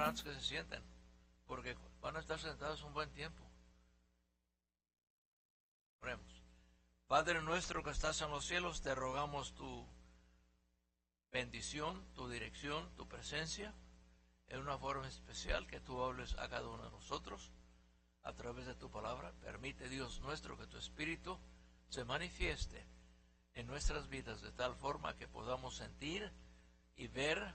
antes que se sienten, porque van a estar sentados un buen tiempo. Oremos. Padre nuestro que estás en los cielos, te rogamos tu bendición, tu dirección, tu presencia, en una forma especial, que tú hables a cada uno de nosotros a través de tu palabra. Permite, Dios nuestro, que tu Espíritu se manifieste en nuestras vidas de tal forma que podamos sentir y ver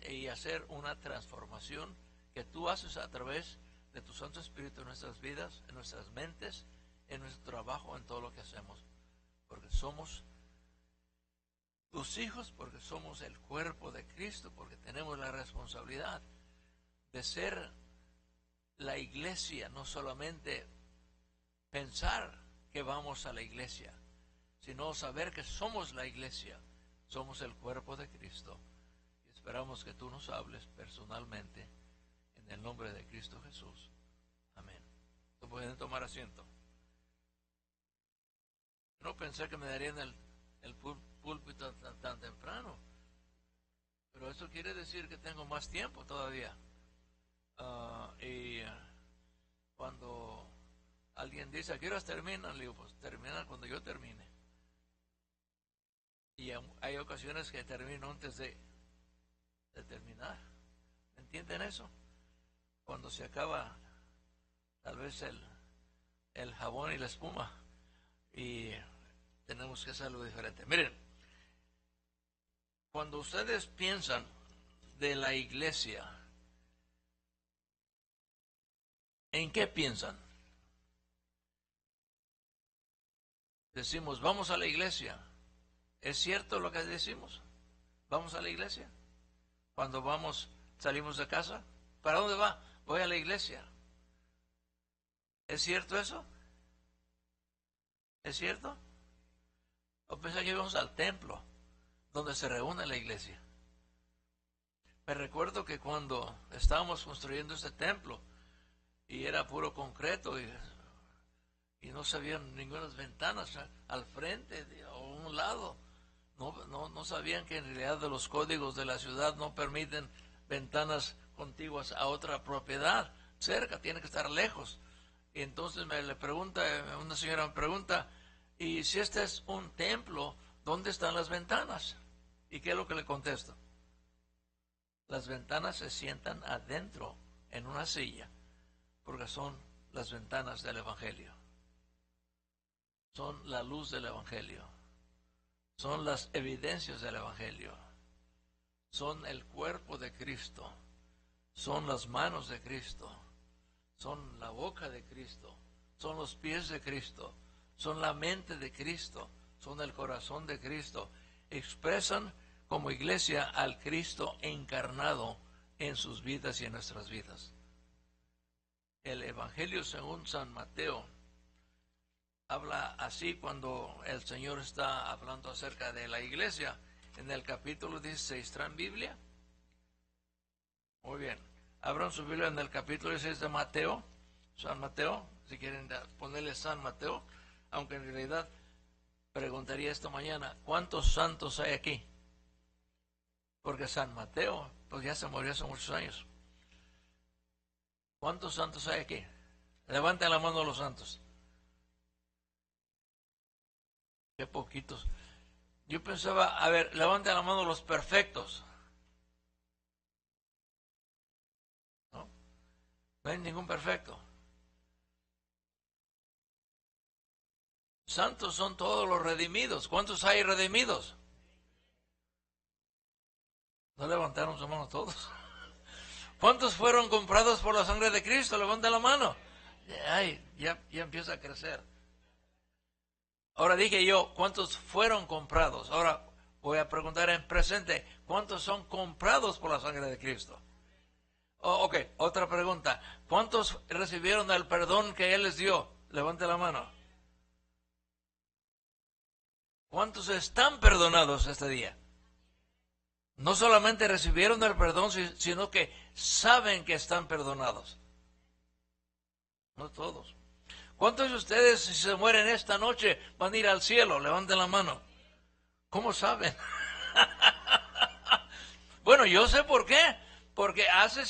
y hacer una transformación que tú haces a través de tu Santo Espíritu en nuestras vidas, en nuestras mentes, en nuestro trabajo, en todo lo que hacemos, porque somos tus hijos, porque somos el cuerpo de Cristo, porque tenemos la responsabilidad de ser la iglesia, no solamente pensar que vamos a la iglesia, sino saber que somos la iglesia, somos el cuerpo de Cristo. Y esperamos que tú nos hables personalmente en el nombre de Cristo Jesús. Amén. Pueden tomar asiento. No pensé que me darían el púlpito tan temprano, pero eso quiere decir que tengo más tiempo todavía. Cuando alguien dice, ¿a qué horas terminan? Le digo, pues terminan cuando yo termine. Y hay ocasiones que termino antes de terminar. ¿Entienden eso? Cuando se acaba tal vez el jabón y la espuma, y tenemos que hacerlo diferente. Miren, cuando ustedes piensan de la iglesia, ¿en qué piensan? Decimos, vamos a la iglesia. ¿Es cierto lo que decimos? ¿Vamos a la iglesia? Cuando salimos de casa, ¿para dónde va? Voy a la iglesia. ¿Es cierto eso? ¿Es cierto? O pensé que íbamos al templo, donde se reúne la iglesia. Me recuerdo que cuando estábamos construyendo este templo, y era puro concreto, y no se habían ninguna ventanas al frente o a un lado. No sabían que en realidad de los códigos de la ciudad no permiten ventanas contiguas a otra propiedad cerca, tiene que estar lejos. Y entonces una señora me pregunta, ¿y si este es un templo, dónde están las ventanas? ¿Y qué es lo que le contesto? Las ventanas se sientan adentro en una silla, porque son las ventanas del Evangelio. Son la luz del Evangelio. Son las evidencias del Evangelio. Son el cuerpo de Cristo. Son las manos de Cristo. Son la boca de Cristo. Son los pies de Cristo. Son la mente de Cristo. Son el corazón de Cristo. Expresan como iglesia al Cristo encarnado en sus vidas y en nuestras vidas. El Evangelio según San Mateo habla así cuando el Señor está hablando acerca de la iglesia. En el capítulo 16, ¿traen Biblia? Muy bien. Abran su Biblia en el capítulo 16 de Mateo, San Mateo, si quieren ponerle San Mateo, aunque en realidad preguntaría esta mañana, ¿cuántos santos hay aquí? Porque San Mateo, pues ya se murió hace muchos años. ¿Cuántos santos hay aquí? Levanten la mano los santos. Qué poquitos. Yo pensaba, a ver, levanten la mano los perfectos. No hay ningún perfecto. Santos son todos los redimidos. ¿Cuántos hay redimidos? ¿No levantaron su mano todos? ¿Cuántos fueron comprados por la sangre de Cristo? Levanten la mano. Ay, ya empieza a crecer. Ahora dije yo, ¿cuántos fueron comprados? Ahora voy a preguntar en presente, ¿cuántos son comprados por la sangre de Cristo? Ok, otra pregunta. ¿Cuántos recibieron el perdón que Él les dio? Levante la mano. ¿Cuántos están perdonados este día? No solamente recibieron el perdón, sino que saben que están perdonados. No todos. ¿Cuántos de ustedes, si se mueren esta noche, van a ir al cielo? Levanten la mano. ¿Cómo saben? Bueno, yo sé por qué. Porque hace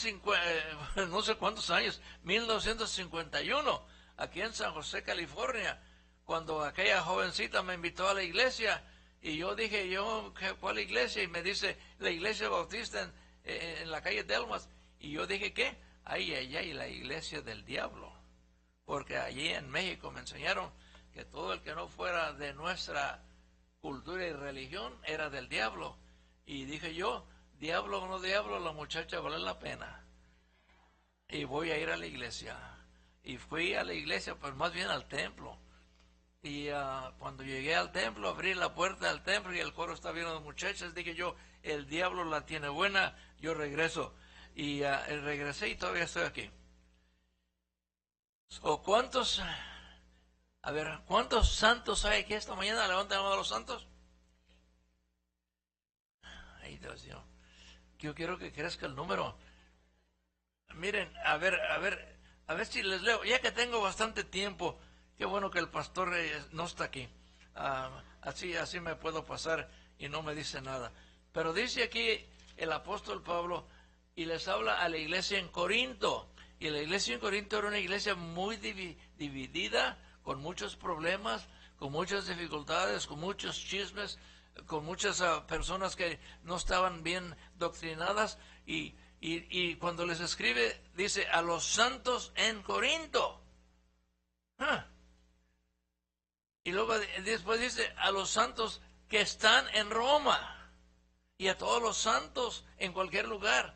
no sé cuántos años, 1951, aquí en San José, California, cuando aquella jovencita me invitó a la iglesia, y yo dije, ¿cuál iglesia? Y me dice, la iglesia bautista en la calle Delmas. Y yo dije, ¿qué? Ay, la iglesia del diablo. Porque allí en México me enseñaron que todo el que no fuera de nuestra cultura y religión era del diablo. Y dije yo, diablo o no diablo, la muchacha vale la pena. Y voy a ir a la iglesia. Y fui a la iglesia, pues más bien al templo. Y cuando llegué al templo, abrí la puerta del templo y el coro estaba lleno de muchachas. Dije yo, el diablo la tiene buena, yo regreso. Y regresé y todavía estoy aquí. ¿Cuántos santos hay aquí esta mañana? Levanten la mano a los santos. Ay, Dios mío. Yo quiero que crezca el número. Miren, a ver si les leo. Ya que tengo bastante tiempo, qué bueno que el pastor no está aquí. Así me puedo pasar y no me dice nada. Pero dice aquí el apóstol Pablo y les habla a la iglesia en Corinto. Y la iglesia en Corinto era una iglesia muy dividida, con muchos problemas, con muchas dificultades, con muchos chismes, con muchas personas que no estaban bien doctrinadas. Y cuando les escribe, dice, a los santos en Corinto. Y luego después dice, a los santos que están en Roma. Y a todos los santos en cualquier lugar.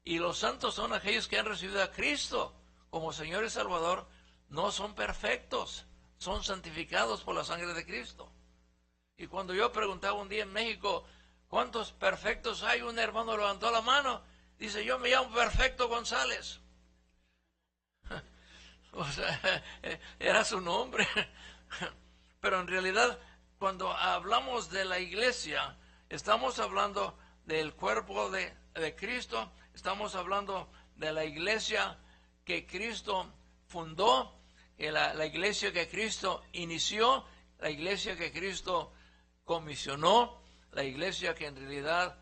Y los santos son aquellos que han recibido a Cristo como Señor y Salvador. No son perfectos, son santificados por la sangre de Cristo. Y cuando yo preguntaba un día en México, ¿cuántos perfectos hay? Un hermano levantó la mano, dice, yo me llamo Perfecto González. O sea, era su nombre. Pero en realidad, cuando hablamos de la iglesia, estamos hablando del cuerpo de Cristo, estamos hablando de la iglesia que Cristo fundó, la iglesia que Cristo inició, la iglesia que Cristo comisionó, la iglesia que en realidad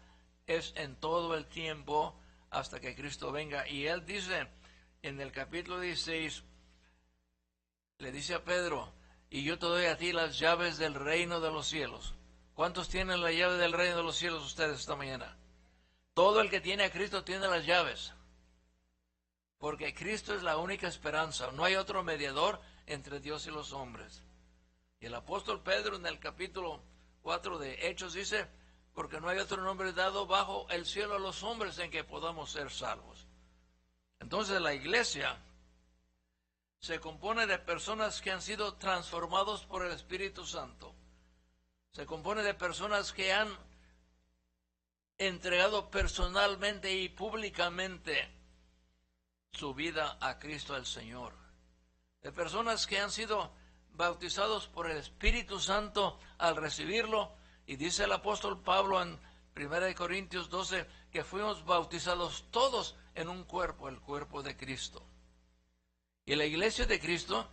es en todo el tiempo hasta que Cristo venga. Y él dice en el capítulo 16, le dice a Pedro, y yo te doy a ti las llaves del reino de los cielos. ¿Cuántos tienen la llave del reino de los cielos ustedes esta mañana? Todo el que tiene a Cristo tiene las llaves. Porque Cristo es la única esperanza. No hay otro mediador entre Dios y los hombres. Y el apóstol Pedro en el capítulo 4 de Hechos dice, porque no hay otro nombre dado bajo el cielo a los hombres en que podamos ser salvos. Entonces la iglesia se compone de personas que han sido transformados por el Espíritu Santo. Se compone de personas que han entregado personalmente y públicamente su vida a Cristo el Señor. De personas que han sido bautizados por el Espíritu Santo al recibirlo. Y dice el apóstol Pablo en 1 Corintios 12 que fuimos bautizados todos en un cuerpo, el cuerpo de Cristo. Y la iglesia de Cristo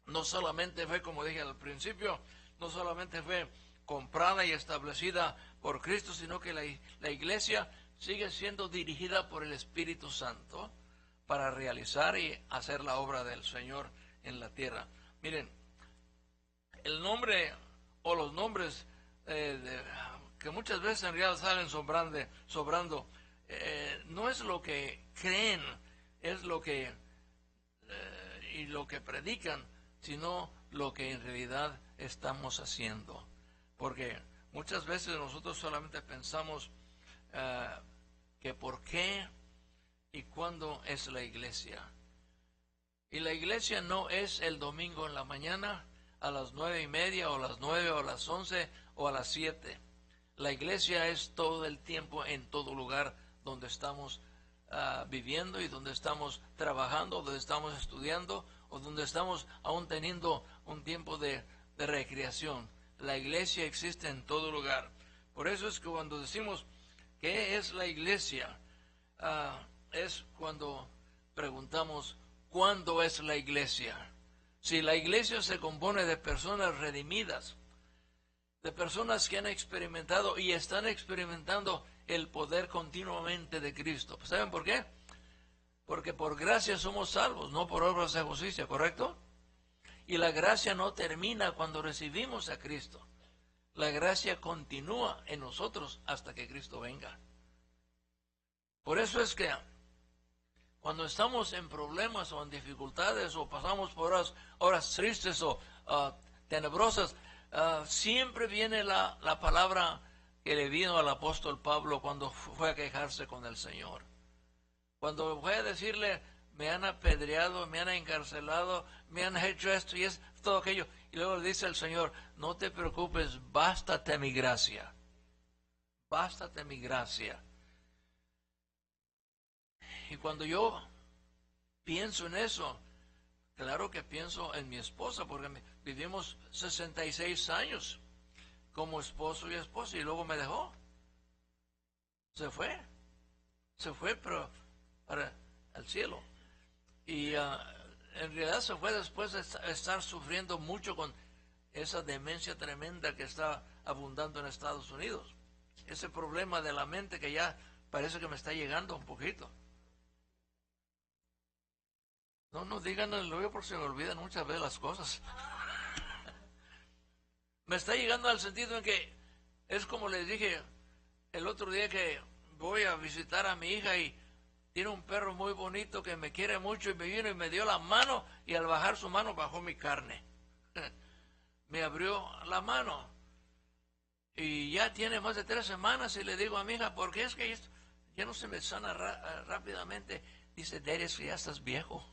no solamente fue, como dije al principio, no solamente fue comprada y establecida por Cristo, sino que la iglesia sigue siendo dirigida por el Espíritu Santo para realizar y hacer la obra del Señor en la tierra. Miren, el nombre o los nombres que muchas veces en realidad salen sobrando, no es lo que creen, es lo que y lo que predican, sino lo que en realidad estamos haciendo. Porque muchas veces nosotros solamente pensamos que por qué y cuándo es la iglesia. Y la iglesia no es el domingo en la mañana a las 9:30 o a las 9 o a las 11 o a las 7. La iglesia es todo el tiempo en todo lugar donde estamos viviendo y donde estamos trabajando, donde estamos estudiando o donde estamos aún teniendo un tiempo de recreación. La iglesia existe en todo lugar. Por eso es que cuando decimos ¿qué es la iglesia? Es cuando preguntamos ¿cuándo es la iglesia? Si la iglesia se compone de personas redimidas, de personas que han experimentado y están experimentando el poder continuamente de Cristo. ¿Saben por qué? Porque por gracia somos salvos, no por obras de justicia, ¿correcto? Y la gracia no termina cuando recibimos a Cristo. La gracia continúa en nosotros hasta que Cristo venga. Por eso es que cuando estamos en problemas o en dificultades o pasamos por horas tristes o tenebrosas, siempre viene la palabra que le vino al apóstol Pablo cuando fue a quejarse con el Señor. Cuando fue a decirle, me han apedreado, me han encarcelado, me han hecho esto y es todo aquello. Y luego le dice el Señor, no te preocupes, bástate mi gracia. Bástate mi gracia. Y cuando yo pienso en eso, claro que pienso en mi esposa, porque vivimos 66 años como esposo y esposa, y luego me dejó. Se fue pero para el cielo. Y en realidad se fue después de estar sufriendo mucho con esa demencia tremenda que está abundando en Estados Unidos. Ese problema de la mente que ya parece que me está llegando un poquito. No digan el novio porque se me olvidan muchas veces las cosas. Me está llegando al sentido en que es como les dije el otro día que voy a visitar a mi hija y tiene un perro muy bonito que me quiere mucho y me vino y me dio la mano y al bajar su mano bajó mi carne. Me abrió la mano y ya tiene más de 3 semanas y le digo a mi hija, ¿por qué es que esto ya no se me sana rápidamente? Dice, Daddy, es que ya estás viejo.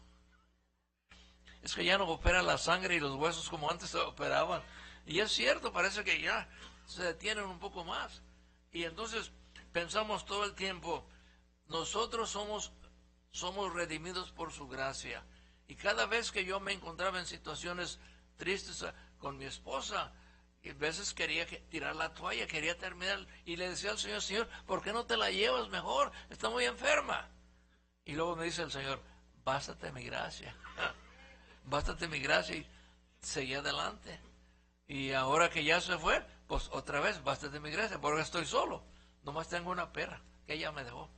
Es que ya no opera la sangre y los huesos como antes se operaban. Y es cierto, parece que ya se detienen un poco más. Y entonces pensamos todo el tiempo, nosotros somos redimidos por su gracia. Y cada vez que yo me encontraba en situaciones tristes con mi esposa, y a veces quería tirar la toalla, quería terminar, y le decía al Señor, Señor, ¿por qué no te la llevas mejor? Está muy enferma. Y luego me dice el Señor, bástate mi gracia. Bástate mi gracia y seguí adelante. Y ahora que ya se fue, pues otra vez, bástate mi gracia, porque estoy solo. Nomás tengo una perra que ella me dejó.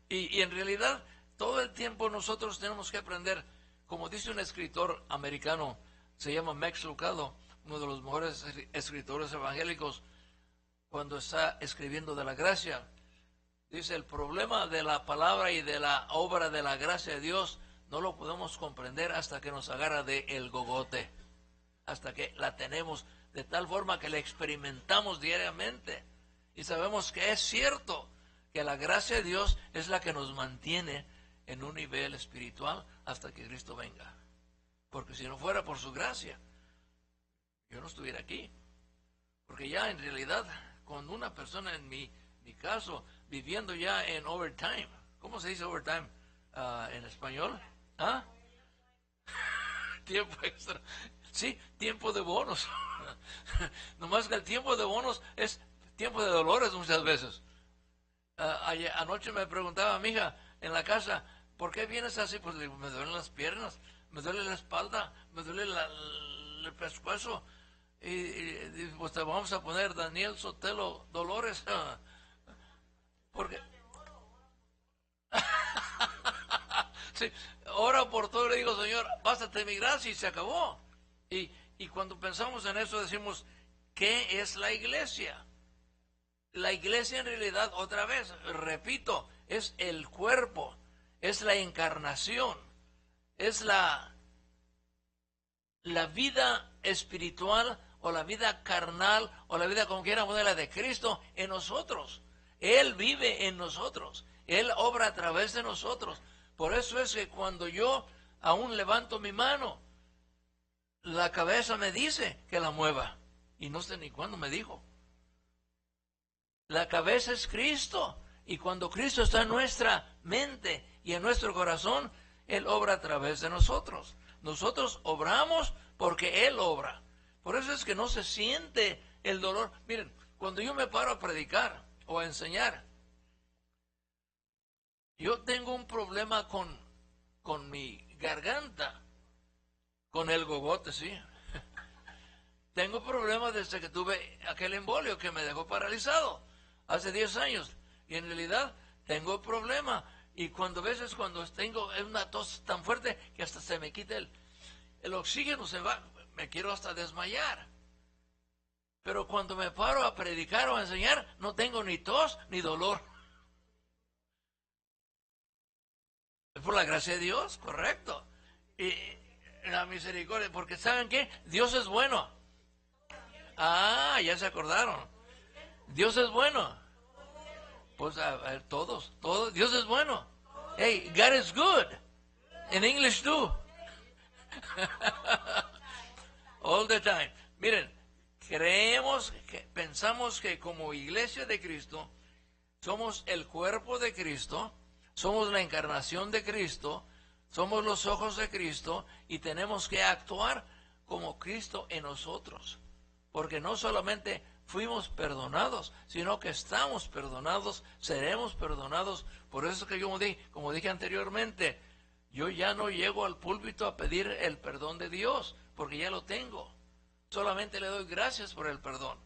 y en realidad, todo el tiempo nosotros tenemos que aprender, como dice un escritor americano, se llama Max Lucado, uno de los mejores escritores evangélicos, cuando está escribiendo de la gracia, dice, el problema de la palabra y de la obra de la gracia de Dios no lo podemos comprender hasta que nos agarra de el gogote, hasta que la tenemos de tal forma que la experimentamos diariamente y sabemos que es cierto que la gracia de Dios es la que nos mantiene en un nivel espiritual hasta que Cristo venga. Porque si no fuera por su gracia, yo no estuviera aquí. Porque ya en realidad, cuando una persona en mi caso, viviendo ya en overtime, ¿cómo se dice overtime en español? ¿Ah? Tiempo extra. Sí, tiempo de bonos. Nomás que el tiempo de bonos es tiempo de dolores muchas veces. Anoche me preguntaba mi hija en la casa, ¿por qué vienes así? Pues le digo, me duelen las piernas, me duele la espalda, me duele el pescuezo. Y pues te vamos a poner Daniel Sotelo Dolores. Porque sí, ora por todo, le digo, Señor, bástate mi gracia y se acabó. Y cuando pensamos en eso decimos, ¿qué es la iglesia? La iglesia en realidad, otra vez, repito, es el cuerpo, es la encarnación, es la vida espiritual o la vida carnal o la vida como quiera ponerla de Cristo en nosotros. Él vive en nosotros, Él obra a través de nosotros. Por eso es que cuando yo aún levanto mi mano, la cabeza me dice que la mueva. Y no sé ni cuándo me dijo. La cabeza es Cristo. Y cuando Cristo está en nuestra mente y en nuestro corazón, Él obra a través de nosotros. Nosotros obramos porque Él obra. Por eso es que no se siente el dolor. Miren, cuando yo me paro a predicar o a enseñar, yo tengo un problema con mi garganta, con el gogote, sí. Tengo problemas desde que tuve aquel embolio que me dejó paralizado. hace 10 años. Y en realidad tengo problema. Y cuando a veces cuando tengo una tos tan fuerte que hasta se me quita el oxígeno, se va, me quiero hasta desmayar. Pero cuando me paro a predicar o a enseñar, no tengo ni tos ni dolor. Es por la gracia de Dios, correcto. Y la misericordia, porque ¿saben qué? Dios es bueno. Ah, ya se acordaron. Dios es bueno. Pues a ver, todos, Dios es bueno. Hey, God is good. In English too. All the time. Miren, pensamos que como iglesia de Cristo, somos el cuerpo de Cristo, somos la encarnación de Cristo, somos los ojos de Cristo y tenemos que actuar como Cristo en nosotros. Porque no solamente fuimos perdonados, sino que estamos perdonados, seremos perdonados. Por eso que yo dije, como dije anteriormente, yo ya no llego al púlpito a pedir el perdón de Dios, porque ya lo tengo. Solamente le doy gracias por el perdón.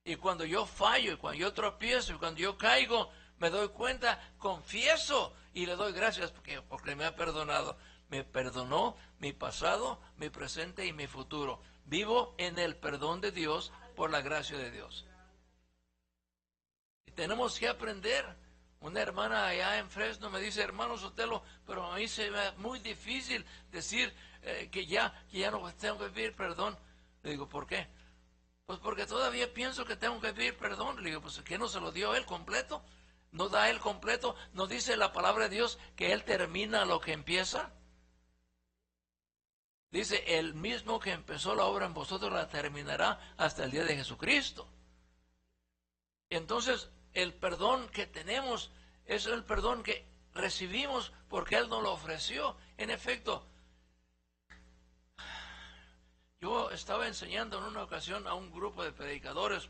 Y cuando yo fallo, y cuando yo tropiezo, y cuando yo caigo, me doy cuenta, confieso y le doy gracias porque me ha perdonado. Me perdonó mi pasado, mi presente y mi futuro. Vivo en el perdón de Dios por la gracia de Dios. Y tenemos que aprender. Una hermana allá en Fresno me dice, hermano Sotelo, pero a mí se me es muy difícil decir que ya no tengo que pedir perdón. Le digo, ¿por qué? Pues porque todavía pienso que tengo que pedir perdón. Le digo, pues ¿qué no se lo dio él completo? ¿No da él completo? ¿No dice la palabra de Dios que él termina lo que empieza? Dice, el mismo que empezó la obra en vosotros la terminará hasta el día de Jesucristo. Entonces, el perdón que tenemos es el perdón que recibimos porque Él nos lo ofreció. En efecto, yo estaba enseñando en una ocasión a un grupo de predicadores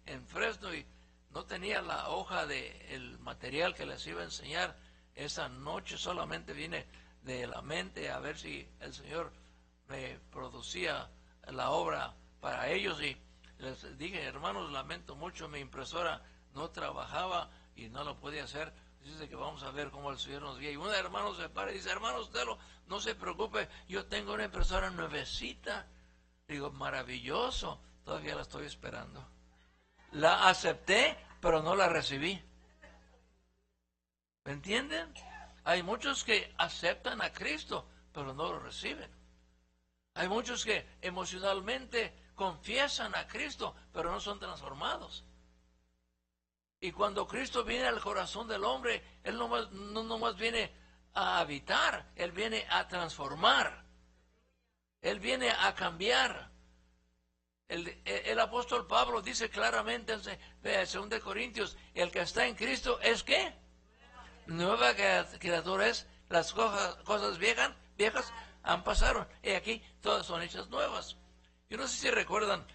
en Fresno y no tenía la hoja del material que les iba a enseñar. Esa noche solamente vine de la mente a ver si el Señor me producía la obra para ellos y les dije, hermanos, lamento mucho, mi impresora no trabajaba y no lo podía hacer. Dice que vamos a ver cómo el Señor nos guía. Y un hermano se para y dice, hermano Sotelo, no se preocupe, yo tengo una impresora nuevecita. Digo, maravilloso, todavía la estoy esperando. La acepté, pero no la recibí. ¿Me entienden? Hay muchos que aceptan a Cristo, pero no lo reciben. Hay muchos que emocionalmente confiesan a Cristo, pero no son transformados. Y cuando Cristo viene al corazón del hombre, Él no nomás viene a habitar, Él viene a transformar. Él viene a cambiar. El apóstol Pablo dice claramente en 2 Corintios, el que está en Cristo es ¿qué? Nueva criatura es, las cosas viejas han pasado, y aquí todas son hechas nuevas. Yo no sé si recuerdan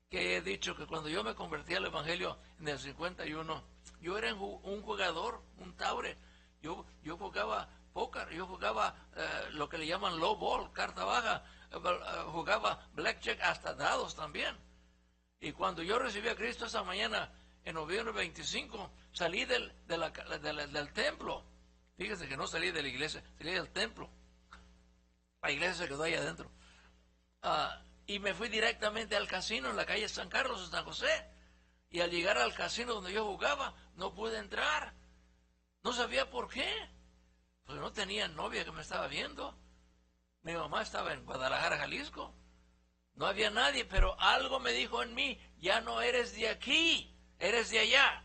que he dicho que cuando yo me convertí al Evangelio en el 51, yo era un jugador, un taure. Yo jugaba póker, yo jugaba lo que le llaman low ball, carta baja, jugaba blackjack, hasta dados también. Y cuando yo recibí a Cristo esa mañana, en noviembre 25, salí del templo. Fíjese que no salí de la iglesia, salí del templo. La iglesia se quedó ahí adentro. Y me fui directamente al casino en la calle San Carlos, en San José. Y al llegar al casino donde yo jugaba, no pude entrar. No sabía por qué. Pues no tenía novia que me estaba viendo. Mi mamá estaba en Guadalajara, Jalisco. No había nadie, pero algo me dijo en mí, ya no eres de aquí, eres de allá.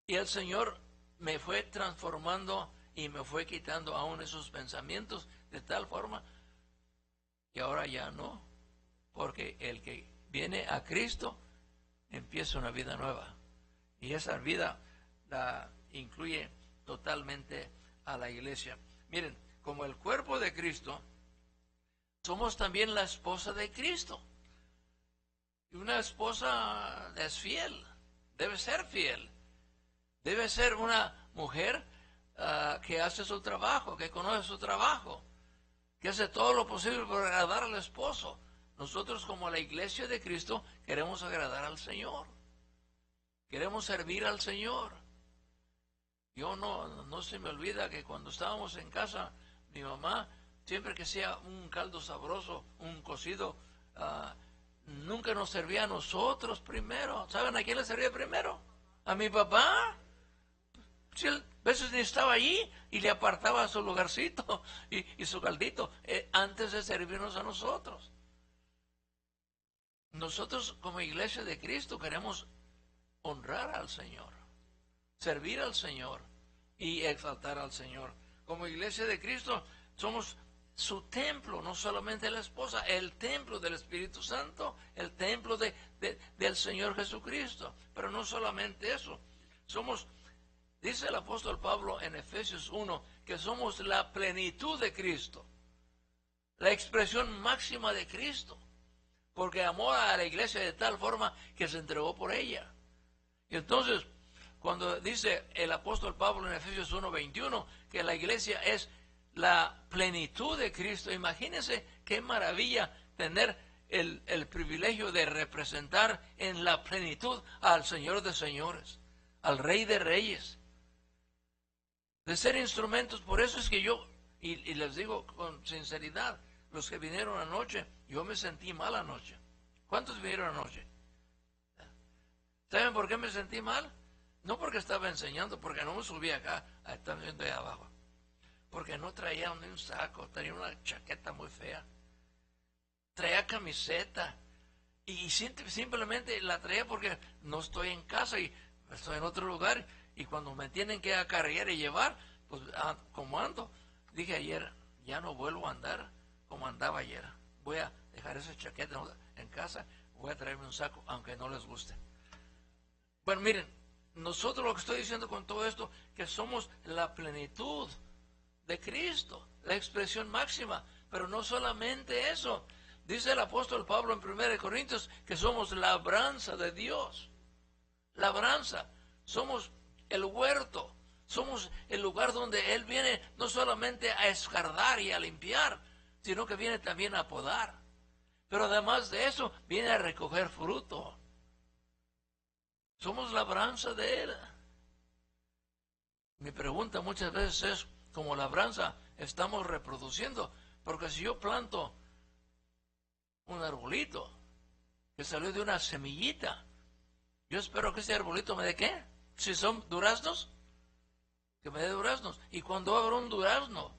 Y el Señor me fue transformando y me fue quitando aún esos pensamientos de tal forma que ahora ya no. Porque el que viene a Cristo empieza una vida nueva. Y esa vida la incluye totalmente a la iglesia. Miren, como el cuerpo de Cristo, somos también la esposa de Cristo. Y una esposa es fiel, debe ser fiel. Debe ser una mujer que hace su trabajo, que conoce su trabajo, que hace todo lo posible por agradar al esposo. Nosotros como la iglesia de Cristo queremos agradar al Señor. Queremos servir al Señor. Yo no se me olvida que cuando estábamos en casa, mi mamá, siempre que sea un caldo sabroso, un cocido, nunca nos servía a nosotros primero. ¿Saben a quién le servía primero? A mi papá. Si él a veces ni estaba allí y le apartaba su lugarcito y su caldito antes de servirnos a nosotros. Nosotros como iglesia de Cristo queremos honrar al Señor, servir al Señor y exaltar al Señor. Como iglesia de Cristo somos su templo, no solamente la esposa, el templo del Espíritu Santo, el templo del Señor Jesucristo. Pero no solamente eso, dice el apóstol Pablo en Efesios 1, que somos la plenitud de Cristo, la expresión máxima de Cristo, porque amó a la iglesia de tal forma que se entregó por ella. Y entonces, cuando dice el apóstol Pablo en Efesios 1:21 que la iglesia es la plenitud de Cristo, imagínense qué maravilla tener el privilegio de representar en la plenitud al Señor de señores, al Rey de reyes, de ser instrumentos. Por eso es que yo, y les digo con sinceridad, los que vinieron anoche, yo me sentí mal anoche. ¿Cuántos vinieron anoche? ¿Saben por qué me sentí mal? No porque estaba enseñando, porque no me subí acá, están viendo ahí abajo. Porque no traía ni un saco, tenía una chaqueta muy fea. Traía camiseta. Y simplemente la traía porque no estoy en casa y estoy en otro lugar. Y cuando me tienen que acarrear y llevar, pues como ando, dije ayer, ya no vuelvo a andar como andaba ayer. Voy a dejar esa chaqueta en casa, voy a traerme un saco, aunque no les guste. Bueno, miren, nosotros lo que estoy diciendo con todo esto, que somos la plenitud de Cristo, la expresión máxima, pero no solamente eso. Dice el apóstol Pablo en 1 Corintios que somos la labranza de Dios. Labranza, somos el huerto, somos el lugar donde Él viene no solamente a escardar y a limpiar, sino que viene también a podar. Pero además de eso, viene a recoger fruto. Somos labranza de Él. Mi pregunta muchas veces es, como labranza, ¿estamos reproduciendo? Porque si yo planto un arbolito que salió de una semillita, yo espero que ese arbolito me dé ¿qué? Si son duraznos, que me dé duraznos. Y cuando abro un durazno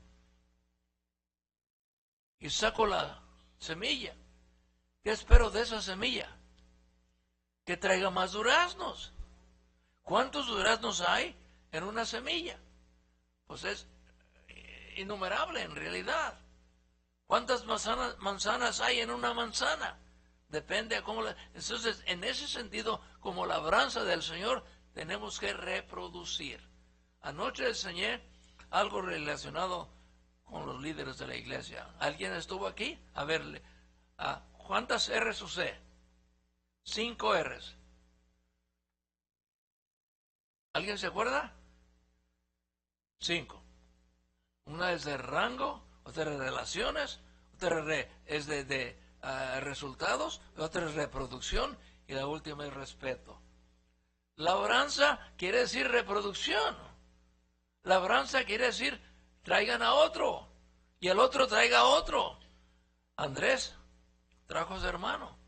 y saco la semilla, ¿qué espero de esa semilla? Que traiga más duraznos. ¿Cuántos duraznos hay en una semilla? Pues es innumerable en realidad. ¿Cuántas manzanas hay en una manzana? Depende a cómo Entonces, en ese sentido, como labranza del Señor, tenemos que reproducir. Anoche enseñé algo relacionado con los líderes de la iglesia. ¿Alguien estuvo aquí? A verle. ¿Cuántas R's usé? 5 R's. ¿Alguien se acuerda? 5. Una es de rango, otra es de relaciones, otra es de resultados, otra es reproducción y la última es respeto. Labranza quiere decir reproducción. Labranza quiere decir traigan a otro y el otro traiga a otro. Andrés trajo a su hermano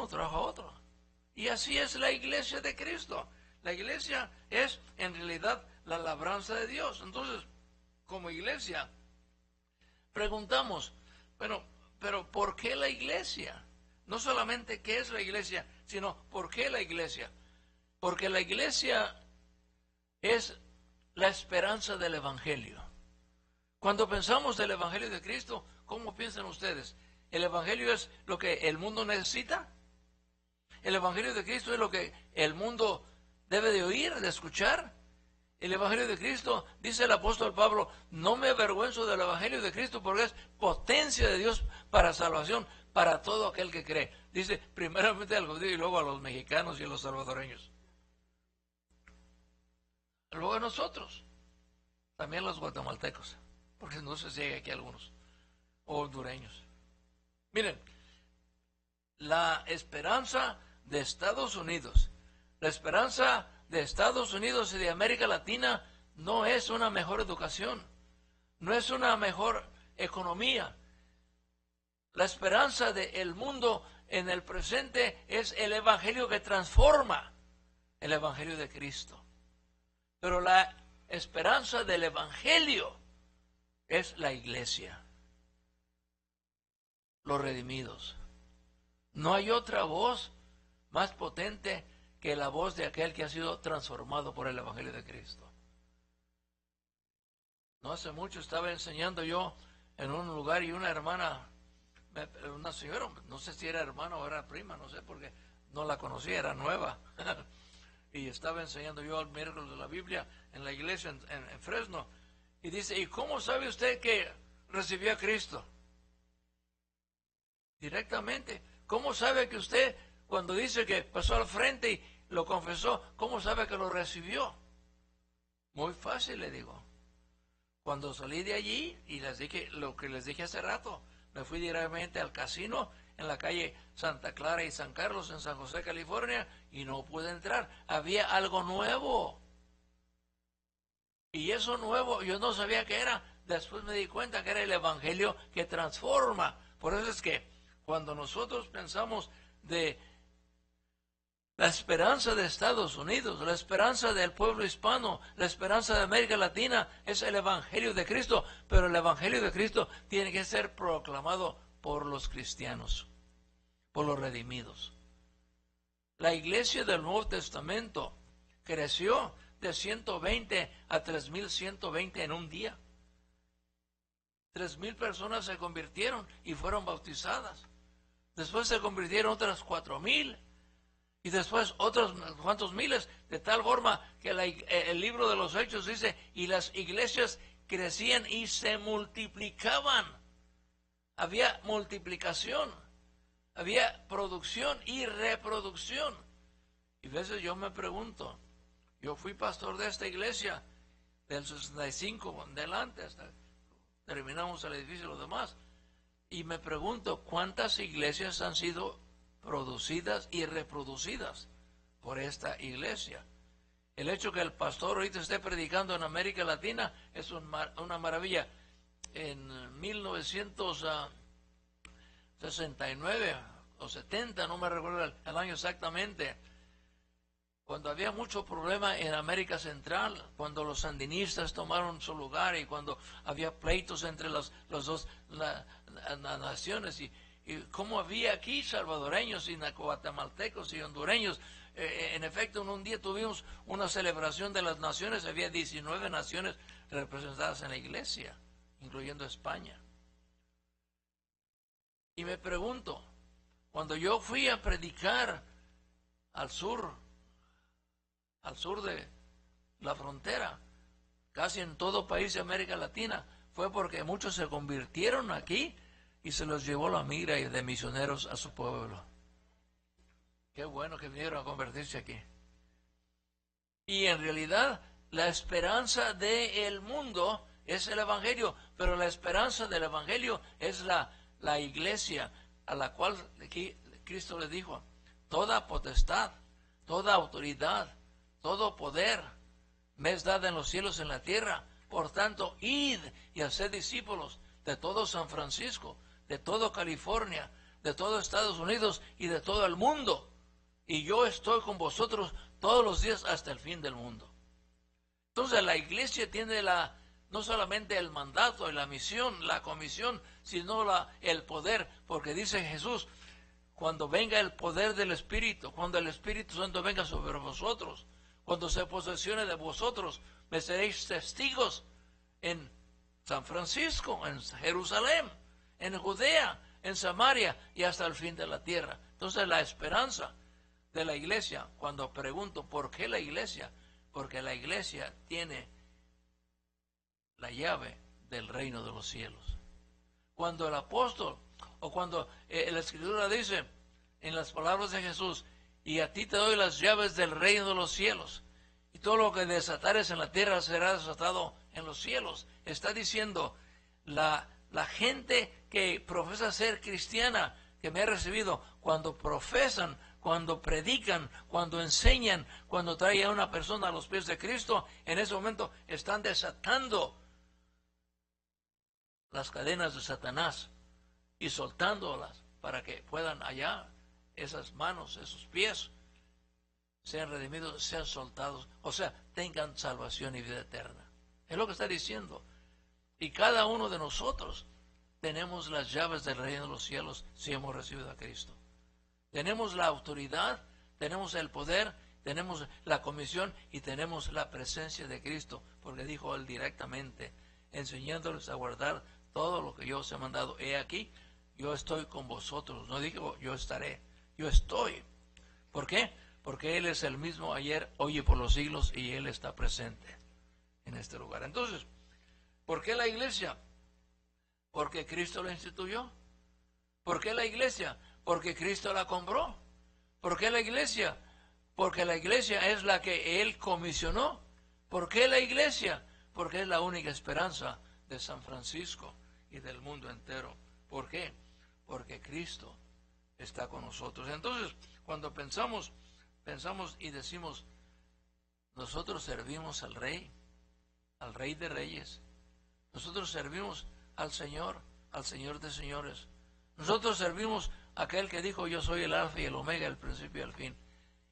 trajo a otro. Y así es la iglesia de Cristo. La iglesia es en realidad la labranza de Dios. Entonces, como iglesia, preguntamos, pero ¿por qué la iglesia? No solamente qué es la iglesia, sino ¿por qué la iglesia? Porque la iglesia es la esperanza del Evangelio. Cuando pensamos del Evangelio de Cristo, ¿cómo piensan ustedes? ¿El Evangelio es lo que el mundo necesita? ¿El Evangelio de Cristo es lo que el mundo debe de oír, de escuchar? El Evangelio de Cristo, dice el apóstol Pablo, no me avergüenzo del Evangelio de Cristo porque es potencia de Dios para salvación, para todo aquel que cree. Dice primeramente al judío y luego a los mexicanos y a los salvadoreños. Luego a nosotros, también los guatemaltecos, porque no sé si hay aquí algunos, o hondureños. Miren, la esperanza de Estados Unidos, La esperanza de Estados Unidos y de América Latina no es una mejor educación, no es una mejor economía. La esperanza del mundo en el presente es el evangelio que transforma, el evangelio de Cristo. Pero la esperanza del evangelio es la iglesia, los redimidos. No hay otra voz más potente que la voz de aquel que ha sido transformado por el evangelio de Cristo. No hace mucho estaba enseñando yo en un lugar y una hermana, una señora, no sé si era hermana o era prima, no sé porque no la conocía, era nueva. Y estaba enseñando yo el miércoles de la Biblia en la iglesia en Fresno. Y dice, ¿y cómo sabe usted que recibió a Cristo? Directamente. ¿Cómo sabe que usted, cuando dice que pasó al frente y lo confesó, cómo sabe que lo recibió? Muy fácil, le digo. Cuando salí de allí y les dije lo que les dije hace rato, me fui directamente al casino en la calle Santa Clara y San Carlos en San José, California, y no pude entrar. Había algo nuevo. Y eso nuevo yo no sabía qué era. Después me di cuenta que era el evangelio que transforma. Por eso es que cuando nosotros pensamos de la esperanza de Estados Unidos, la esperanza del pueblo hispano, la esperanza de América Latina, es el evangelio de Cristo. Pero el evangelio de Cristo tiene que ser proclamado por los cristianos, por los redimidos. La iglesia del Nuevo Testamento creció de 120 a 3.120 en un día. 3.000 personas se convirtieron y fueron bautizadas. Después se convirtieron otras 4.000 y después otros cuantos miles, de tal forma que el libro de los Hechos dice, y las iglesias crecían y se multiplicaban. Había multiplicación, había producción y reproducción. Y a veces yo me pregunto, yo fui pastor de esta iglesia del 65 en adelante, hasta terminamos el edificio y lo demás, y me pregunto cuántas iglesias han sido producidas y reproducidas por esta iglesia. El hecho que el pastor ahorita esté predicando en América Latina es una maravilla. En 1969 o 70, no me recuerdo el año exactamente, cuando había mucho problema en América Central, cuando los sandinistas tomaron su lugar y cuando había pleitos entre las dos naciones, y como había aquí salvadoreños y guatemaltecos y hondureños. En efecto, en un día tuvimos una celebración de las naciones, había 19 naciones representadas en la iglesia, incluyendo España. Y me pregunto, cuando yo fui a predicar al sur de la frontera, casi en todo país de América Latina, fue porque muchos se convirtieron aquí y se los llevó la migra de misioneros a su pueblo. Qué bueno que vinieron a convertirse aquí. Y en realidad la esperanza del mundo es el evangelio, pero la esperanza del evangelio es la iglesia, a la cual Cristo le dijo, toda potestad, toda autoridad, todo poder me es dada en los cielos y en la tierra. Por tanto, id y haced discípulos de todo San Francisco, de todo California, de todo Estados Unidos y de todo el mundo. Y yo estoy con vosotros todos los días hasta el fin del mundo. Entonces la iglesia tiene no solamente el mandato y la misión, la comisión, sino el poder, porque dice Jesús, cuando venga el poder del Espíritu, cuando el Espíritu Santo venga sobre vosotros, cuando se posesione de vosotros, me seréis testigos en San Francisco, en Jerusalén, en Judea, en Samaria y hasta el fin de la tierra. Entonces la esperanza de la iglesia, cuando pregunto ¿por qué la iglesia? Porque la iglesia tiene la llave del reino de los cielos. Cuando el apóstol, o cuando la Escritura dice en las palabras de Jesús, y a ti te doy las llaves del reino de los cielos, y todo lo que desatares en la tierra será desatado en los cielos. Está diciendo, la gente que profesa ser cristiana, que me ha recibido, cuando profesan cuando predican, cuando enseñan, cuando traen a una persona a los pies de Cristo, en ese momento están desatando las cadenas de Satanás y soltándolas para que puedan allá esas manos, esos pies, sean redimidos, sean soltados, o sea, tengan salvación y vida eterna. Es lo que está diciendo. Y cada uno de nosotros tenemos las llaves del reino de los cielos si hemos recibido a Cristo. Tenemos la autoridad, tenemos el poder, tenemos la comisión y tenemos la presencia de Cristo, porque dijo él directamente, enseñándoles a guardar todo lo que yo os he mandado. He aquí, yo estoy con vosotros. No digo yo estaré, yo estoy. ¿Por qué? Porque Él es el mismo ayer, hoy y por los siglos, y Él está presente en este lugar. Entonces, ¿por qué la iglesia? Porque Cristo la instituyó. ¿Por qué la iglesia? Porque Cristo la compró. ¿Por qué la iglesia? Porque la iglesia es la que Él comisionó. ¿Por qué la iglesia? Porque es la única esperanza de San Francisco y del mundo entero. ¿Por qué? Porque Cristo está con nosotros. Entonces, cuando pensamos y decimos, nosotros servimos al Rey de Reyes. Nosotros servimos al Señor de señores. Nosotros servimos a aquel que dijo, yo soy el alfa y el omega, el principio y el fin.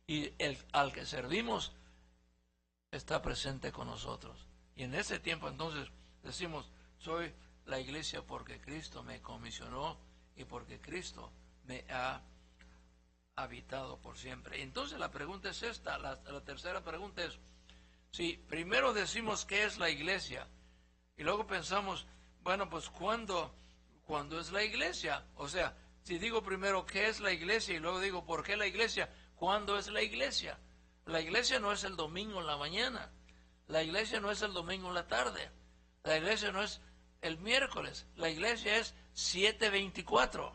Y al que servimos está presente con nosotros. Y en ese tiempo entonces decimos, soy la iglesia porque Cristo me comisionó y porque Cristo me ha habitado por siempre. Entonces la pregunta es esta, la tercera pregunta es, si primero decimos qué es la iglesia y luego pensamos, bueno, pues ¿cuándo es la iglesia? O sea, si digo primero qué es la iglesia y luego digo por qué la iglesia, ¿cuándo es la iglesia? La iglesia no es el domingo en la mañana, la iglesia no es el domingo en la tarde, la iglesia no es el miércoles, la iglesia es 7/24,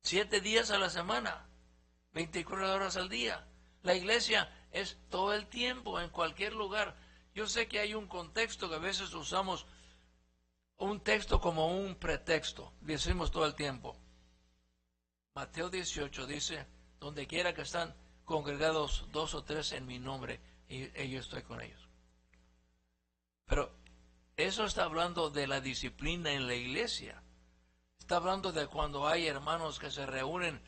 7 días a la semana, 24 horas al día. La iglesia es todo el tiempo, en cualquier lugar. Yo sé que hay un contexto que a veces usamos un texto como un pretexto, decimos todo el tiempo. Mateo 18 dice, donde quiera que están congregados 2 o 3 en mi nombre, y yo estoy con ellos. Pero eso está hablando de la disciplina en la iglesia. Está hablando de cuando hay hermanos que se reúnen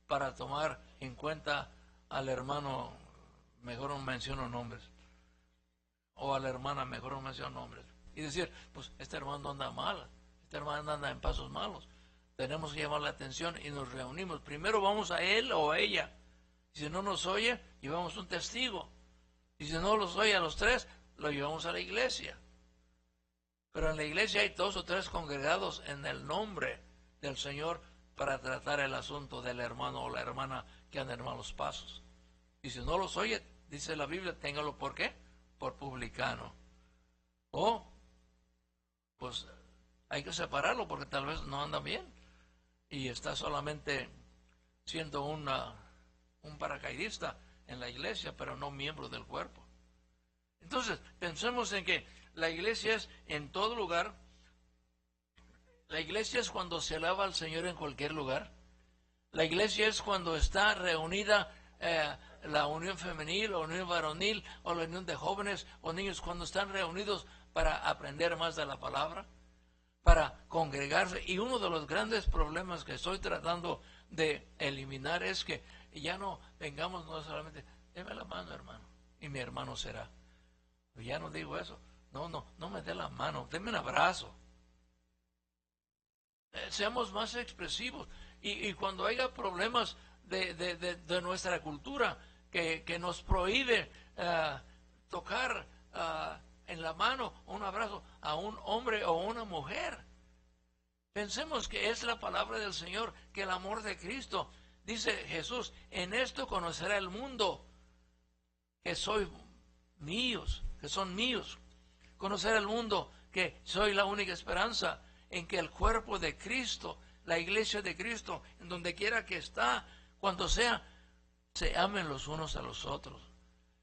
para tomar en cuenta al hermano, mejor no menciono nombres, o a la hermana, mejor no menciono nombres, y decir, pues este hermano anda mal, este hermano anda en pasos malos, tenemos que llamar la atención y nos reunimos. Primero vamos a él o a ella, y si no nos oye, llevamos un testigo, y si no los oye a los 3, lo llevamos a la iglesia. Pero en la iglesia hay 2 o 3 congregados en el nombre del Señor para tratar el asunto del hermano o la hermana que anda en malos pasos. Y si no los oye, dice la Biblia, téngalo ¿por qué? Por publicano. O, pues, hay que separarlo porque tal vez no anda bien y está solamente siendo un paracaidista en la iglesia, pero no miembro del cuerpo. Entonces, pensemos en que la iglesia es en todo lugar. La iglesia es cuando se alaba al Señor en cualquier lugar. La iglesia es cuando está reunida la unión femenil, o unión varonil, o la unión de jóvenes o niños, cuando están reunidos para aprender más de la palabra, para congregarse. Y uno de los grandes problemas que estoy tratando de eliminar es que ya no vengamos no solamente, deme la mano, hermano, y mi hermano será. Ya no digo eso. No me dé la mano, deme un abrazo. Seamos más expresivos. Y cuando haya problemas de nuestra cultura que nos prohíbe tocar en la mano un abrazo a un hombre o una mujer, pensemos que es la palabra del Señor, que el amor de Cristo, dice Jesús, en esto conocerá el mundo que soy míos, que son míos. Conocer el mundo que soy la única esperanza, en que el cuerpo de Cristo, la iglesia de Cristo, en donde quiera que está, cuando sea, se amen los unos a los otros.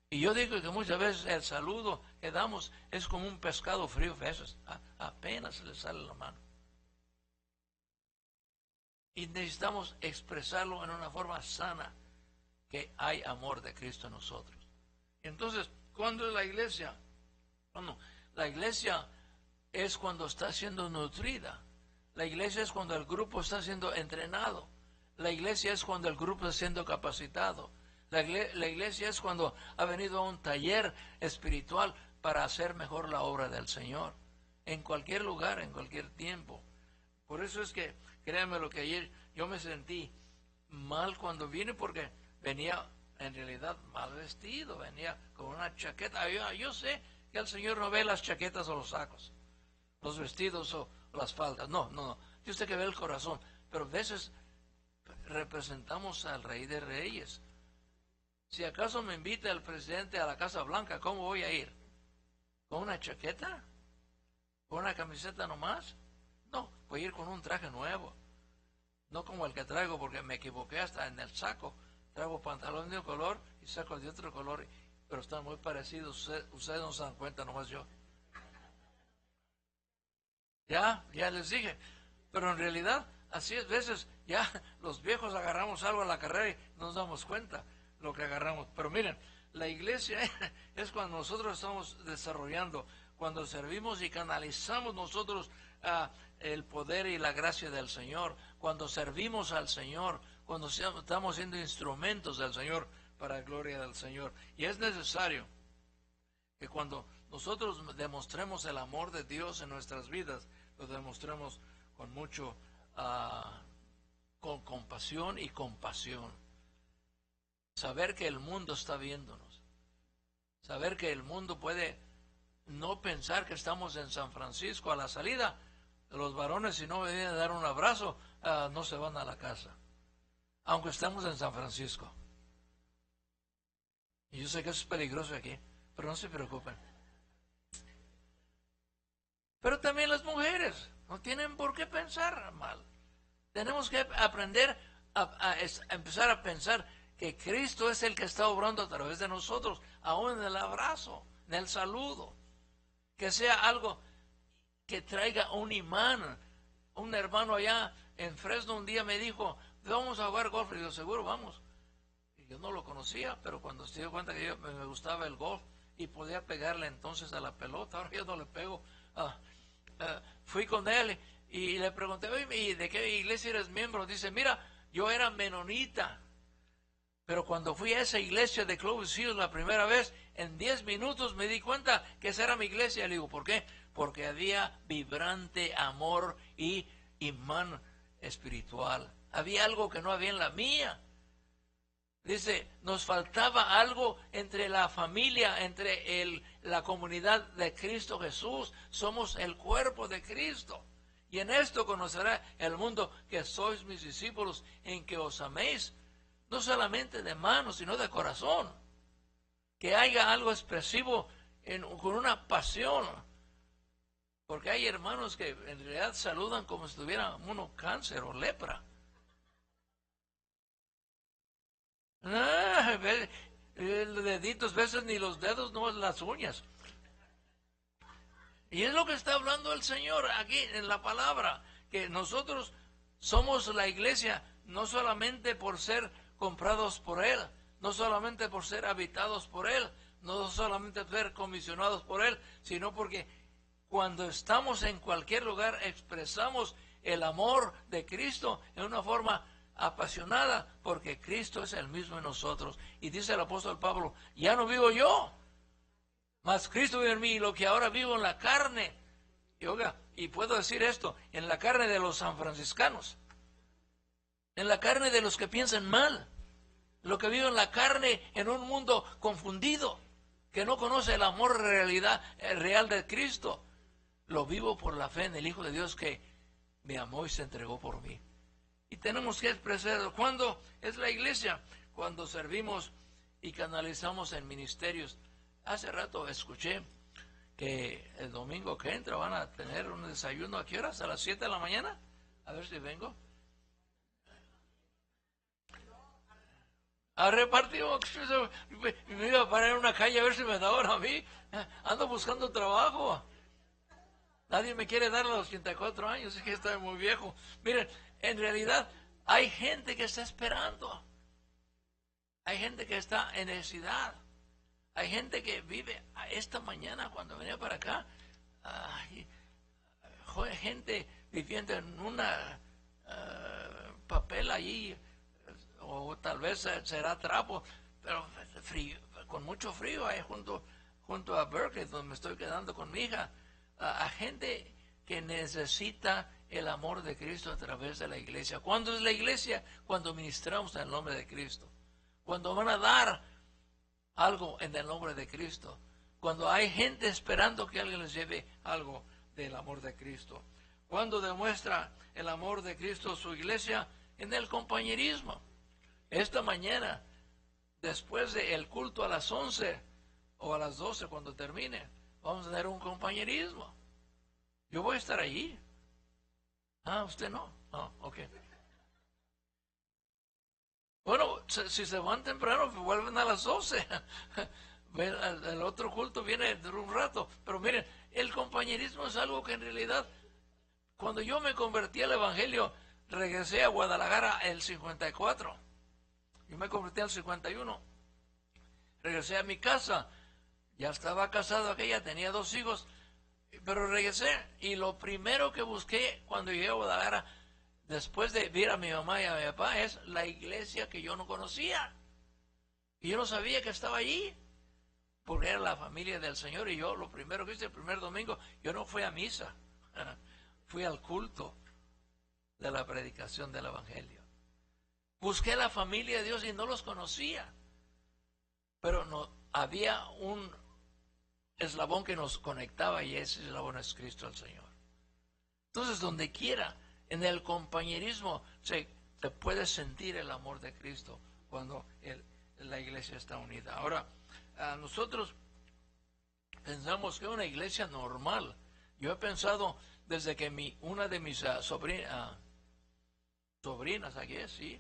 Y yo digo que muchas veces el saludo que damos es como un pescado frío, a veces apenas le sale la mano. Y necesitamos expresarlo en una forma sana, que hay amor de Cristo en nosotros. Entonces, ¿cuándo es la iglesia? Bueno, la iglesia es cuando está siendo nutrida. La iglesia es cuando el grupo está siendo entrenado. La iglesia es cuando el grupo está siendo capacitado. La iglesia es cuando ha venido a un taller espiritual para hacer mejor la obra del Señor. En cualquier lugar, en cualquier tiempo. Por eso es que, créanme lo que ayer yo me sentí mal cuando vine, porque venía en realidad mal vestido, venía con una chaqueta. Yo sé que el Señor no ve las chaquetas o los sacos, los vestidos o las faldas. No. Yo sé que ve el corazón, pero a veces representamos al Rey de Reyes. Si acaso me invita el presidente a la Casa Blanca, ¿cómo voy a ir? ¿Con una chaqueta? ¿Con una camiseta nomás? No, voy a ir con un traje nuevo. No como el que traigo, porque me equivoqué hasta en el saco. Traigo pantalón de un color y saco de otro color, pero están muy parecidos. Ustedes no se dan cuenta, nomás yo. Ya les dije. Pero en realidad, así es, veces ya los viejos agarramos algo a la carrera y no nos damos cuenta lo que agarramos. Pero miren, la iglesia es cuando nosotros estamos desarrollando, cuando servimos y canalizamos nosotros el poder y la gracia del Señor, cuando servimos al Señor, cuando estamos siendo instrumentos del Señor para la gloria del Señor. Y es necesario que cuando nosotros demostremos el amor de Dios en nuestras vidas, lo demostremos con mucho, con compasión y compasión. Saber que el mundo está viéndonos. Saber que el mundo puede no pensar que estamos en San Francisco. A la salida, los varones, si no me vienen a dar un abrazo, no se van a la casa. Aunque estemos en San Francisco. Y yo sé que eso es peligroso aquí, pero no se preocupen. Pero también las mujeres no tienen por qué pensar mal. Tenemos que aprender a empezar a pensar que Cristo es el que está obrando a través de nosotros, aún en el abrazo, en el saludo. Que sea algo que traiga un imán. Un hermano allá en Fresno un día me dijo, vamos a jugar golf. Y yo, seguro, vamos. Y yo no lo conocía, pero cuando se dio cuenta que yo me gustaba el golf y podía pegarle entonces a la pelota, ahora yo no le pego. Fui con él y le pregunté, ¿y de qué iglesia eres miembro? Dice, mira, yo era menonita, pero cuando fui a esa iglesia de Clovis Hills la primera vez, en 10 minutos me di cuenta que esa era mi iglesia. Le digo, ¿por qué? Porque había vibrante amor y imán espiritual. Había algo que no había en la mía. Dice, nos faltaba algo entre la familia, entre la comunidad de Cristo Jesús. Somos el cuerpo de Cristo. Y en esto conocerá el mundo que sois mis discípulos, en que os améis, no solamente de manos, sino de corazón. Que haya algo expresivo con una pasión. Porque hay hermanos que en realidad saludan como si tuviera uno cáncer o lepra. El deditos, veces ni los dedos, no las uñas. Y es lo que está hablando el Señor aquí en la palabra, que nosotros somos la iglesia no solamente por ser comprados por Él, no solamente por ser habitados por Él, no solamente por ser comisionados por Él, sino porque cuando estamos en cualquier lugar expresamos el amor de Cristo en una forma apasionada, porque Cristo es el mismo en nosotros. Y dice el apóstol Pablo, ya no vivo yo, mas Cristo vive en mí, y lo que ahora vivo en la carne. Y oiga, y puedo decir esto, en la carne de los sanfranciscanos, en la carne de los que piensan mal, lo que vivo en la carne en un mundo confundido, que no conoce el amor real de Cristo. Lo vivo por la fe en el Hijo de Dios que me amó y se entregó por mí. Y tenemos que expresarlo. ¿Cuándo es la iglesia? Cuando servimos y canalizamos en ministerios. Hace rato escuché que el domingo que entra van a tener un desayuno. ¿A qué horas? ¿A las 7 de la mañana? A ver si vengo. A repartir. Me iba a parar en una calle a ver si me daban a mí. Ando buscando trabajo. Nadie me quiere dar a los 84 años. Es que estoy muy viejo. Miren, en realidad hay gente que está esperando. hay gente que está en necesidad. Hay gente que vive esta mañana cuando venía para acá. Gente viviendo en una papel allí, o tal vez será trapo, pero frío, con mucho frío ahí junto a Berkeley, donde me estoy quedando con mi hija. A gente que necesita el amor de Cristo a través de la iglesia. ¿Cuándo es la iglesia? Cuando ministramos en el nombre de Cristo. Cuando van a dar algo en el nombre de Cristo. Cuando hay gente esperando que alguien les lleve algo del amor de Cristo. Cuando demuestra el amor de Cristo a su iglesia en el compañerismo. Esta mañana, después del culto a las 11 o a las 12 cuando termine, vamos a tener un compañerismo. Yo voy a estar allí. Usted no. Ok. Bueno, si se van temprano, vuelven a las 12. El otro culto viene de un rato. Pero miren, el compañerismo es algo que en realidad, cuando yo me convertí al Evangelio, regresé a Guadalajara el 54. Yo me convertí al 51. Regresé a mi casa. Ya estaba casado aquella, tenía 2 hijos. Pero regresé y lo primero que busqué cuando llegué a Guadalajara, después de ver a mi mamá y a mi papá, es la iglesia que yo no conocía. Y yo no sabía que estaba allí, porque era la familia del Señor. Y yo lo primero que hice el primer domingo, yo no fui a misa, fui al culto de la predicación del Evangelio. Busqué la familia de Dios y no los conocía. Pero no había un eslabón que nos conectaba, y ese eslabón es Cristo el Señor. Entonces, donde quiera, en el compañerismo, se puede sentir el amor de Cristo cuando la iglesia está unida. Ahora, nosotros pensamos que una iglesia normal, yo he pensado desde que una de mis sobrinas, aquí sí,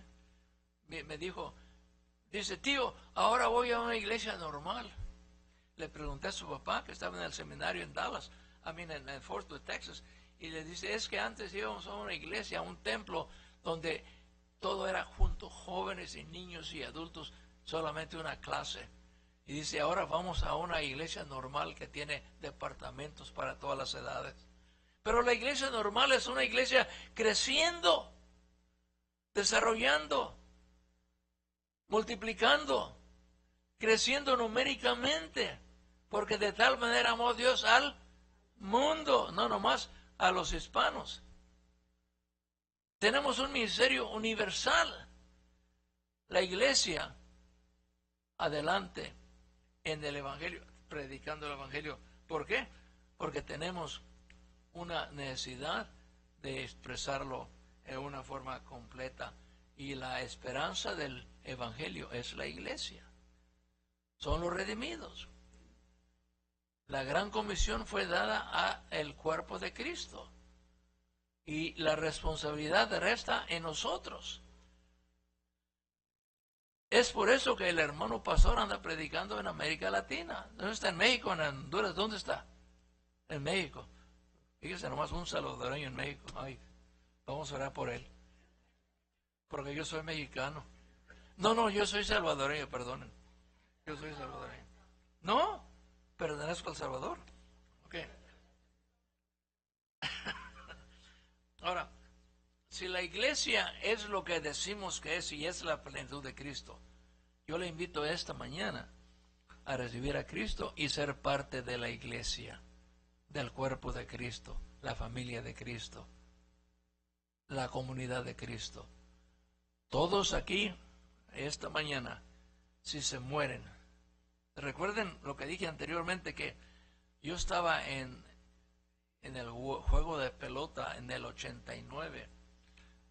me dice, tío, ahora voy a una iglesia normal. Le pregunté a su papá, que estaba en el seminario en Dallas, en Fort Worth, Texas, y le dice, es que antes íbamos a una iglesia, a un templo, donde todo era junto, jóvenes y niños y adultos, solamente una clase. Y dice, ahora vamos a una iglesia normal que tiene departamentos para todas las edades. Pero la iglesia normal es una iglesia creciendo, desarrollando, multiplicando, creciendo numéricamente, porque de tal manera amó Dios al mundo, no nomás a los hispanos. Tenemos un ministerio universal. La iglesia, adelante en el Evangelio, predicando el Evangelio. ¿Por qué? Porque tenemos una necesidad de expresarlo en una forma completa. Y la esperanza del Evangelio es la iglesia. Son los redimidos. La gran comisión fue dada al cuerpo de Cristo. Y la responsabilidad resta en nosotros. Es por eso que el hermano pastor anda predicando en América Latina. ¿Dónde está? En México, en Honduras. ¿Dónde está? En México. Fíjese nomás, un salvadoreño en México. Ay, vamos a orar por él. Porque yo soy mexicano. No, yo soy salvadoreño, perdonen. Yo soy salvadoreño. No, pertenezco al Salvador. Ok. Ahora, si la iglesia es lo que decimos que es y es la plenitud de Cristo, yo le invito esta mañana a recibir a Cristo y ser parte de la iglesia, del cuerpo de Cristo, la familia de Cristo, la comunidad de Cristo. Todos aquí, esta mañana, si se mueren, recuerden lo que dije anteriormente, que yo estaba en el juego de pelota en el 89,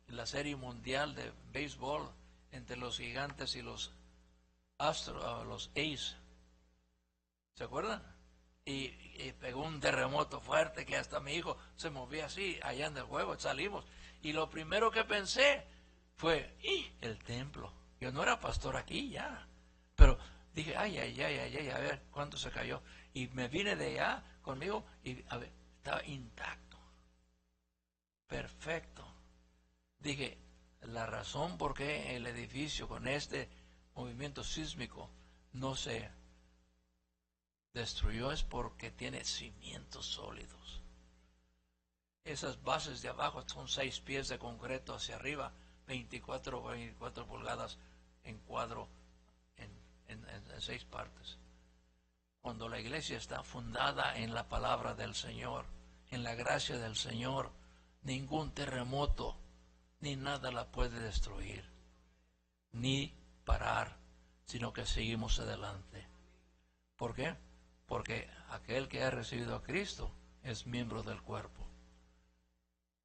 en la serie mundial de béisbol entre los Gigantes y los Astros, los A's. ¿Se acuerdan? Y pegó un terremoto fuerte que hasta mi hijo se movía así allá en el juego. Salimos y lo primero que pensé fue, el templo. Yo no era pastor aquí ya, pero dije, ay, a ver cuánto se cayó. Y me vine de allá conmigo y a ver, estaba intacto, perfecto. Dije, la razón por qué el edificio con movimiento sísmico no se destruyó, es porque tiene cimientos sólidos. Esas bases de abajo son 6 pies de concreto hacia arriba, 24 pulgadas en cuadro en 6 partes. Cuando la iglesia está fundada en la palabra del Señor, en la gracia del Señor, ningún terremoto ni nada la puede destruir, ni parar, sino que seguimos adelante. ¿Por qué? Porque aquel que ha recibido a Cristo es miembro del cuerpo.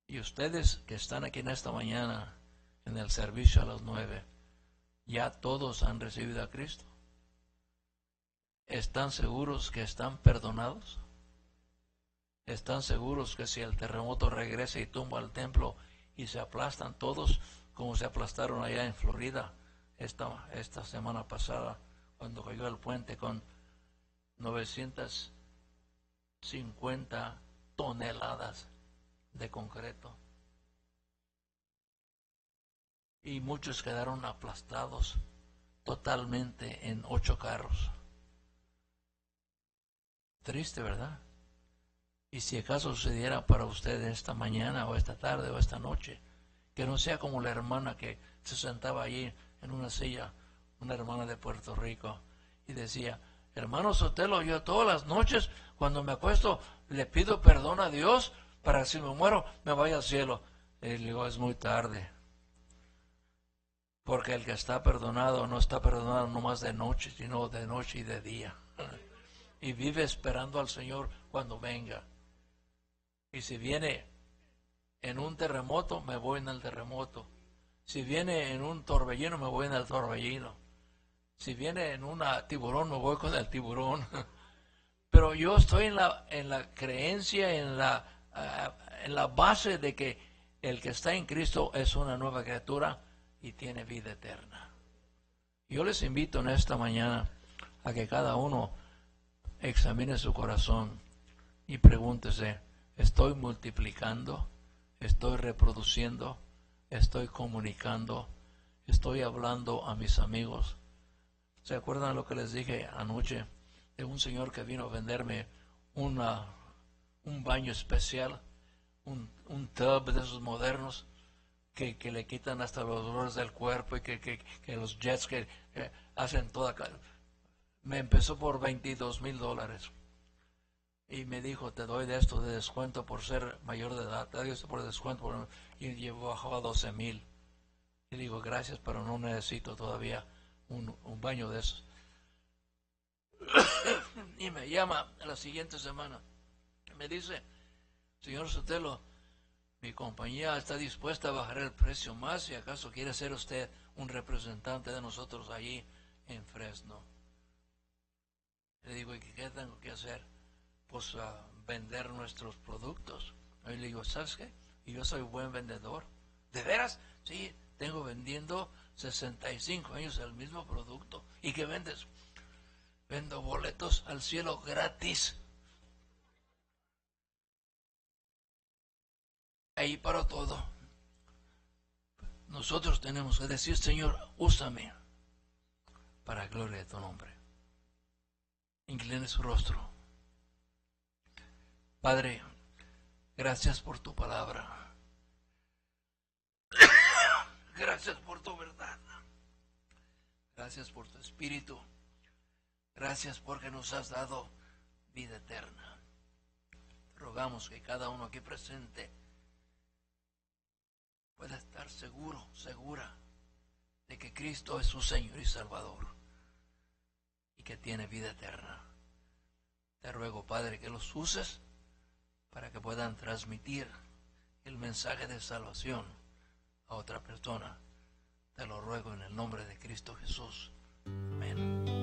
Y ustedes que están aquí en esta mañana, en el servicio a las 9, ya todos han recibido a Cristo. ¿Están seguros que están perdonados? ¿Están seguros que si el terremoto regresa y tumba el templo y se aplastan todos, como se aplastaron allá en Florida esta semana pasada, cuando cayó el puente con 950 toneladas de concreto? Y muchos quedaron aplastados totalmente en 8 carros. Triste, ¿verdad? Y si acaso sucediera para usted esta mañana o esta tarde o esta noche, que no sea como la hermana que se sentaba allí en una silla, una hermana de Puerto Rico, y decía: hermano Sotelo, yo todas las noches cuando me acuesto le pido perdón a Dios para que si me muero me vaya al cielo. Y le digo: es muy tarde, porque el que está perdonado no está perdonado nomás de noche, sino de noche y de día. Y vive esperando al Señor cuando venga. Y si viene en un terremoto, me voy en el terremoto. Si viene en un torbellino, me voy en el torbellino. Si viene en un tiburón, me voy con el tiburón. Pero yo estoy en la creencia, en la base de que el que está en Cristo es una nueva criatura y tiene vida eterna. Yo les invito en esta mañana a que cada uno examine su corazón y pregúntese: ¿estoy multiplicando? ¿Estoy reproduciendo? ¿Estoy comunicando? ¿Estoy hablando a mis amigos? ¿Se acuerdan lo que les dije anoche de un señor que vino a venderme un baño especial, un tub de esos modernos que le quitan hasta los dolores del cuerpo y que los jets que hacen toda... Me empezó por $22,000 y me dijo: te doy de esto de descuento por ser mayor de edad, te doy esto por descuento, y bajaba a 12,000. Y digo: gracias, pero no necesito todavía un baño de esos. Y me llama la siguiente semana, me dice: señor Sotelo, mi compañía está dispuesta a bajar el precio más, si acaso quiere ser usted un representante de nosotros allí en Fresno. Le digo: ¿y qué tengo que hacer? Pues vender nuestros productos. Y le digo: ¿sabes qué? Y yo soy buen vendedor. ¿De veras? Sí, tengo vendiendo 65 años el mismo producto. ¿Y qué vendes? Vendo boletos al cielo gratis. Ahí para todo. Nosotros tenemos que decir: Señor, úsame para gloria de tu nombre. Incline su rostro. Padre, gracias por tu palabra. Gracias por tu verdad. Gracias por tu espíritu. Gracias porque nos has dado vida eterna. Te rogamos que cada uno aquí presente pueda estar seguro, segura de que Cristo es su Señor y Salvador y que tiene vida eterna. Te ruego, Padre, que los uses para que puedan transmitir el mensaje de salvación a otra persona. Te lo ruego en el nombre de Cristo Jesús. Amén.